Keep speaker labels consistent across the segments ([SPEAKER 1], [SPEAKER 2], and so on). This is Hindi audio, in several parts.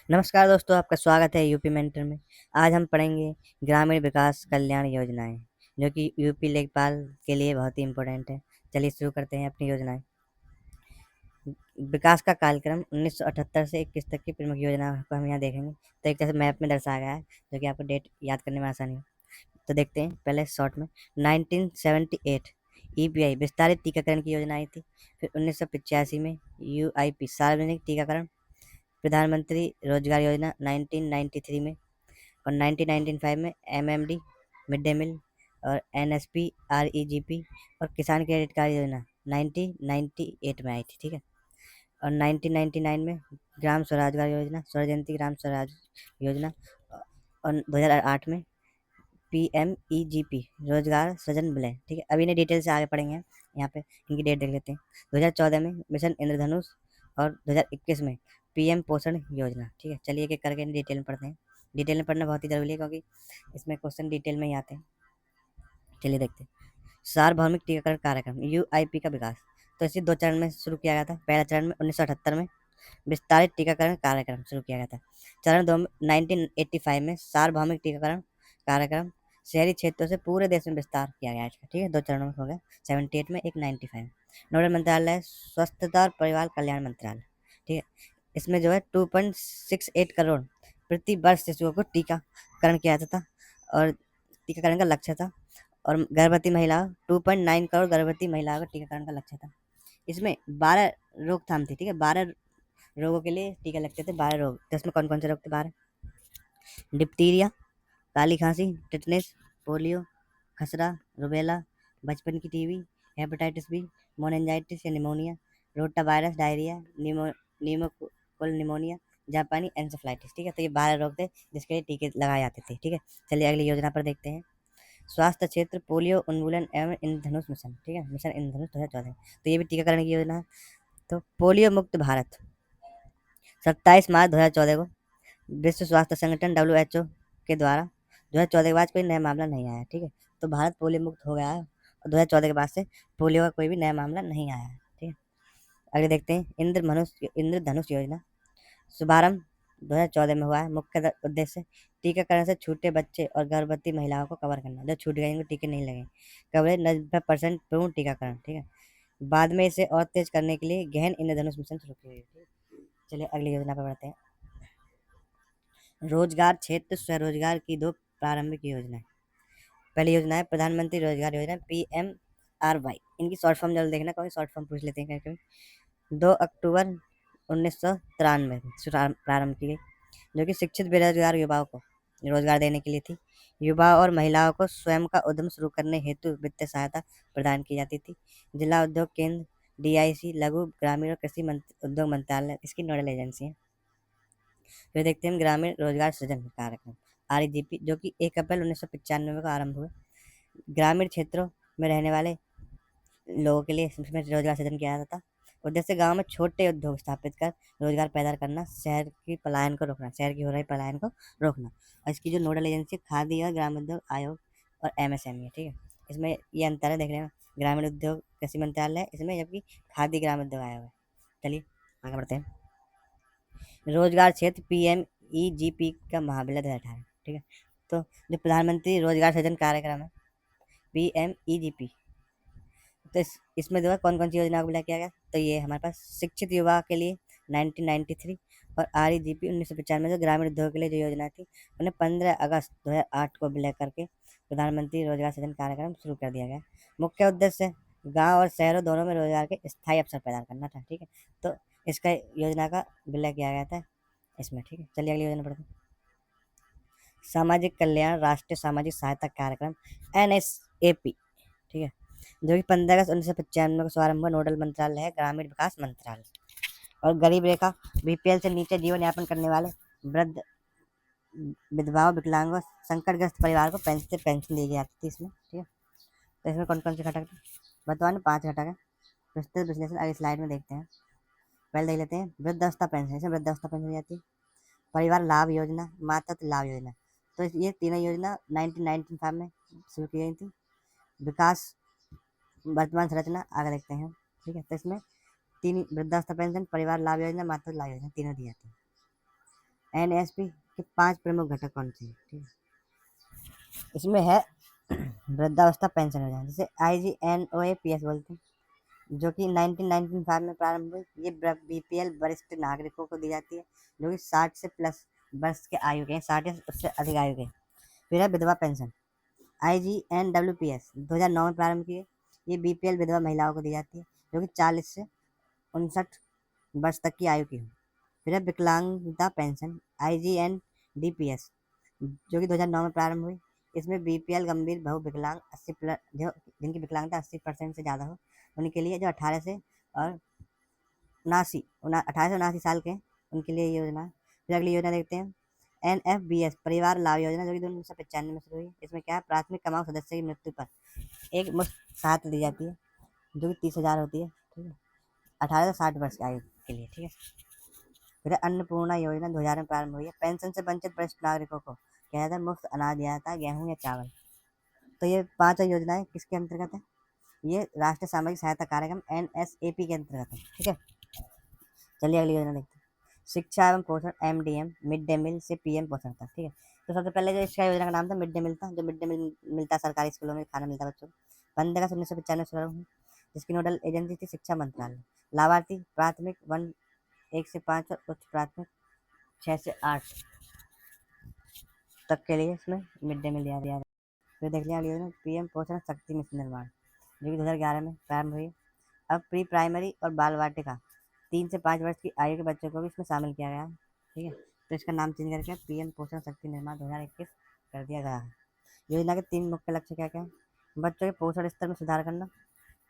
[SPEAKER 1] नमस्कार दोस्तों, आपका स्वागत है यूपी मेंटर में। आज हम पढ़ेंगे ग्रामीण विकास कल्याण योजनाएं, जो कि यूपी लेखपाल के लिए बहुत ही इम्पोर्टेंट है। चलिए शुरू करते हैं अपनी योजनाएं। विकास का कार्यक्रम 1978 से 21 तक की प्रमुख योजना को हम यहाँ देखेंगे। तो एक तरह से मैप में दर्शाया गया है, जो कि आपको डेट याद करने में आसानी हो। तो देखते हैं पहले शॉर्ट में। 1978 ईपीआई विस्तारित टीकाकरण की योजना आई थी। फिर 1985 में यूआईपी सार्वजनिक टीकाकरण प्रधानमंत्री रोजगार योजना 1993 में, और 1995 में एमएमडी मिड डे मील और एनएसपी आरईजीपी और किसान क्रेडिट कार्ड योजना 1998 में आई थी। ठीक है। और 1999 में ग्राम स्वरोजगार योजना, स्वर्ण जयंती ग्राम स्वराज योजना, और 2008 में पीएमईजीपी रोजगार सृजन विलय। ठीक है, अभी इन्हें डिटेल से आगे पढ़ेंगे। यहाँ पे इनकी डेट देख लेते हैं। 2014 में मिशन इंद्रधनुष और 2021 में पीएम पोषण योजना। ठीक है, चलिए एक एक करके डिटेल में पढ़ते हैं। डिटेल में पढ़ना बहुत ही जरूरी है, क्योंकि इसमें क्वेश्चन डिटेल में ही आते हैं। चलिए देखते हैं। सार्वभौमिक टीकाकरण कार्यक्रम यूआईपी का विकास। तो इसे 2 चरण में शुरू किया गया था। पहला चरण में 1978 में विस्तारित टीकाकरण कार्यक्रम शुरू किया गया था। चरण 2 में 1985 में सार्वभौमिक टीकाकरण कार्यक्रम शहरी क्षेत्रों से पूरे देश में विस्तार किया गया है इसका। ठीक है, 2 चरणों में हो गया। 78 में, एक 95 में। नोडल मंत्रालय स्वास्थ्य और परिवार कल्याण मंत्रालय। ठीक है, इसमें जो है 2.68 करोड़ प्रति वर्ष शिशुओं को टीकाकरण किया जाता था, और टीकाकरण का लक्ष्य था। और गर्भवती महिलाओं 2.9 करोड़ गर्भवती महिलाओं का टीकाकरण का लक्ष्य था। इसमें 12 रोकथाम थी। ठीक है, 12 रोगों के लिए टीके लगते थे। 12 रोग, तो इसमें कौन कौन से रोग थे? 12। डिप्टीरिया, काली खांसी, टिटनेस, पोलियो, खसरा, रुबेला, बचपन की टीबी, हेपेटाइटिस बी, मोनेंजाइटिस या pneumonia, rota virus, diarrhoea, नीमोकोकल pneumonia, जापानी एंसेफ्लाइटिस। ठीक है, तो ये 12 रोग थे जिसके लिए टीके लगाए जाते थे। ठीक है, चलिए अगली योजना पर देखते हैं। स्वास्थ्य क्षेत्र पोलियो उन्मूलन एवं इंद्रधनुष मिशन। ठीक है, मिशन इंद्रधनुष 2014। तो ये भी टीकाकरण की योजना है। तो पोलियो मुक्त भारत 27 मार्च 2014 को विश्व स्वास्थ्य संगठन WHO के द्वारा 2014 के बाद कोई नया मामला नहीं आया। ठीक है, तो भारत पोलियो मुक्त हो गया है, और 2014 के बाद से पोलियो का कोई भी नया मामला नहीं आया है। ठीक है, आगे देखते हैं। इंद्रधनुष योजना शुभारंभ 2014 में हुआ है। मुख्य उद्देश्य टीकाकरण से छूटे बच्चे और गर्भवती महिलाओं को कवर करना। जो छूट गए, टीके नहीं लगे। कवरेज 90% पूर्ण टीकाकरण। ठीक है, बाद में इसे और तेज करने के लिए गहन इंद्रधनुष मिशन शुरू किया गया। चलिए अगली योजना पर बढ़ते हैं। रोजगार क्षेत्र स्वरोजगार की 2 प्रारंभिक योजनाएं। पहली योजना है प्रधानमंत्री रोजगार योजना PMRY। इनकी शॉर्ट फॉर्म जल्द देखना, क्योंकि शॉर्ट फॉर्म पूछ लेते हैं कभी कभी। 2 अक्टूबर 1993 में प्रारंभ की गई, जो कि शिक्षित बेरोजगार युवाओं को रोजगार देने के लिए थी। युवाओं और महिलाओं को स्वयं का उद्यम शुरू करने हेतु वित्तीय सहायता प्रदान की जाती थी। जिला उद्योग केंद्र DIC लघु ग्रामीण और कृषि उद्योग मंत्रालय इसकी नोडल एजेंसी है। फिर देखते हैं ग्रामीण रोजगार सृजन कार्यक्रम RGP, जो कि 1 अप्रैल 1995 को आरंभ हुए। ग्रामीण क्षेत्रों में रहने वाले लोगों के लिए इसमें रोजगार सृजन किया जाता था। उद्देश्य गांव में छोटे उद्योग स्थापित कर रोजगार पैदा करना, शहर की पलायन को रोकना, शहर की हो रही पलायन को रोकना। और इसकी जो नोडल एजेंसी खादी और ग्राम उद्योग आयोग और MSME है। ठीक है, इसमें ये अंतर है देखने में। ग्रामीण उद्योग कृषि मंत्रालय है इसमें, जबकि खादी ग्राम उद्योग आयोग है। चलिए आगे बढ़ते हैं। रोजगार क्षेत्र PMEGP का महाविलय 2018। ठीक है, तो जो प्रधानमंत्री रोजगार सृजन कार्यक्रम है PMEGP, तो इसमें जो है कौन कौन सी योजना को विलय किया गया? तो ये हमारे पास शिक्षित युवा के लिए 1993, और REGP 1995 जो ग्रामीण उद्योग के लिए जो योजना थी, उन्हें 15 अगस्त 2008 को विलय करके प्रधानमंत्री रोजगार सृजन कार्यक्रम शुरू कर दिया गया। मुख्य उद्देश्य गांव और शहरों दोनों में रोजगार के स्थायी अवसर प्रदान करना था। ठीक है, तो इसका योजना का विलय किया गया था इसमें। ठीक है, चलिए अगली योजना पढ़ते हैं। सामाजिक कल्याण राष्ट्रीय सामाजिक सहायता कार्यक्रम NSAP। ठीक है, जो कि 15 अगस्त 1995 को शुभारंभ हुआ। नोडल मंत्रालय है ग्रामीण विकास मंत्रालय। और गरीब रेखा BPL से नीचे जीवन यापन करने वाले वृद्ध, विधवाओं, विकलांगों, संकटग्रस्त परिवार को पेंशन दी जाती थी इसमें। ठीक है, तो इसमें कौन कौन से घटक थे? वर्तमान में 5 घटक है। विस्तृत विश्लेषण अगली स्लाइड में देखते हैं। पहले देख लेते हैं वृद्धावस्था पेंशन। इसमें वृद्धावस्था पेंशन दी जाती है। परिवार लाभ योजना, मातृत्व लाभ योजना। तो ये तीनों योजना 1995 में शुरू की गई थी। विकास वर्तमान संरचना आगे देखते हैं। ठीक है, तो इसमें 3 वृद्धावस्था पेंशन, परिवार लाभ योजना, मातृत्व लाभ योजना तीनों दी जाती है। एनएसपी के 5 प्रमुख घटक कौन से हैं? ठीक है, इसमें है वृद्धावस्था पेंशन योजना, जिसे IGNOAPS बोलते हैं, जो कि 1995 में प्रारंभ हुई। ये बीपीएल वरिष्ठ नागरिकों को दी जाती है जो कि 60 से प्लस वर्ष के आयु के हैं, 60 या उससे अधिक आयु के। फिर है विधवा पेंशन, IGNWPS 2009 में प्रारंभ की है। ये बीपीएल विधवा महिलाओं को दी जाती है जो कि 40 से 59 वर्ष तक की आयु की हो। फिर है विकलांगता पेंशन, IGNDPS, जो कि 2009 में प्रारंभ हुई। इसमें बीपीएल गंभीर बहु विकलांग 80 प्लस, जो जिनकी विकलांगता 80% से ज़्यादा हो, उनके लिए, जो 18 से और 79 साल के हैं, उनके लिए ये योजना है। फिर अगली योजना देखते हैं, NFBS परिवार लाभ योजना, जो कि 1995 में शुरू हुई। इसमें क्या है, प्राथमिक कमाऊ सदस्य की मृत्यु पर एक मुश्त सहायता दी जाती है जो कि 30,000 होती है। ठीक है, 18 से 60 वर्ष की आयु के लिए। ठीक है, फिर अन्नपूर्णा योजना 2000 में प्रारंभ हुई है। पेंशन से वंचित वरिष्ठ नागरिकों को क्या जाता है, मुफ्त अनाज दिया जाता है, गेहूँ या चावल। तो ये 5 योजनाएं किसके अंतर्गत है, ये राष्ट्रीय सामाजिक सहायता कार्यक्रम NSAP के अंतर्गत है। ठीक है, चलिए अगली योजना देखते हैं, शिक्षा एवं पोषण MDM, मिड डे मील से PM पोषण तक। ठीक है, तो सबसे पहले जो इसका योजना का नाम था मिड डे मील था, जो मिड डे मील मिलता है सरकारी स्कूलों में, खाना मिलता है बच्चों को। 15 अगस्त 1995 शुरू हुई, जिसकी नोडल एजेंसी थी शिक्षा मंत्रालय। लाभार्थी प्राथमिक 1 से 5 और उच्च प्राथमिक 6 से 8 तक के लिए इसमें मिड डे मील दिया गया। फिर देख लिया अगली योजना, PM पोषण शक्ति मिशन निर्माण, जो कि 2011 में प्रारंभ हुई। अब प्री प्राइमरी और बाल वाटिका 3 से 5 वर्ष की आयु के बच्चों को भी इसमें शामिल किया गया है। ठीक है, तो इसका नाम चेंज करके PM पोषण शक्ति निर्माण 2021 कर दिया गया है। योजना के 3 मुख्य लक्ष्य क्या क्या है, बच्चों के पोषण स्तर में सुधार करना,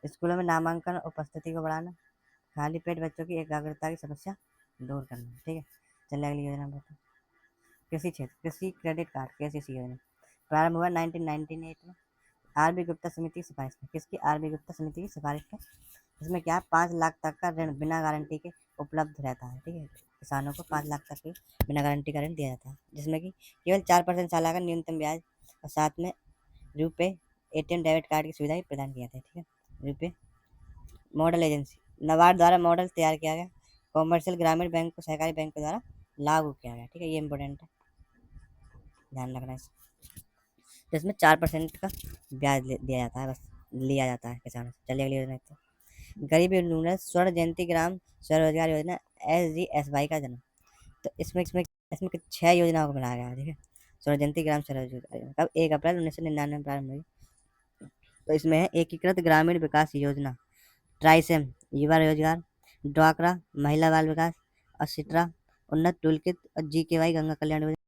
[SPEAKER 1] स्कूलों में नामांकन और उपस्थिति को बढ़ाना, खाली पेट बच्चों की एकाग्रता की समस्या दूर करना। ठीक है, चलिए अगली योजना बताते हैं, कृषि क्षेत्र, कृषि क्रेडिट कार्ड, KCC योजना प्रारंभ हुआ 1998 में, RB गुप्ता समिति की सिफारिश में। किसकी, RB गुप्ता समिति की सिफारिश में। इसमें क्या है, 5 लाख तक का ऋण बिना गारंटी के उपलब्ध रहता है। ठीक है, किसानों को 5 लाख तक के बिना गारंटी का ऋण दिया जाता है, जिसमें कि केवल 4% सालाना न्यूनतम ब्याज और साथ में रुपे ATM डेबिट कार्ड की सुविधा भी प्रदान की जाती है। ठीक है, रुपे मॉडल एजेंसी, नाबार्ड द्वारा मॉडल तैयार किया गया, कॉमर्शियल ग्रामीण बैंक को सहकारी बैंक के द्वारा लागू किया गया। ठीक है, ये इंपॉर्टेंट है, ध्यान रखना है। तो इसमें 4% का ब्याज दिया जाता है, बस लिया जाता है किसानों से। चलिए अगली योजना देखते हैं, गरीब उन्मूलन स्वर्ण जयंती ग्राम स्वरोजगार योजना, SGSY का जन्म। तो इसमें 6 योजनाओं को बनाया गया है। ठीक है, स्वर्ण जयंती ग्राम स्वरोजगार योजना कब, 1 अप्रैल 1999 में प्रारंभ हुई। तो इसमें है एकीकृत ग्रामीण विकास योजना, ट्राइसेम युवा रोजगार, ड्वाक्रा महिला बाल विकास और सिट्रा उन्नत टूलकिट और GKY गंगा कल्याण योजना।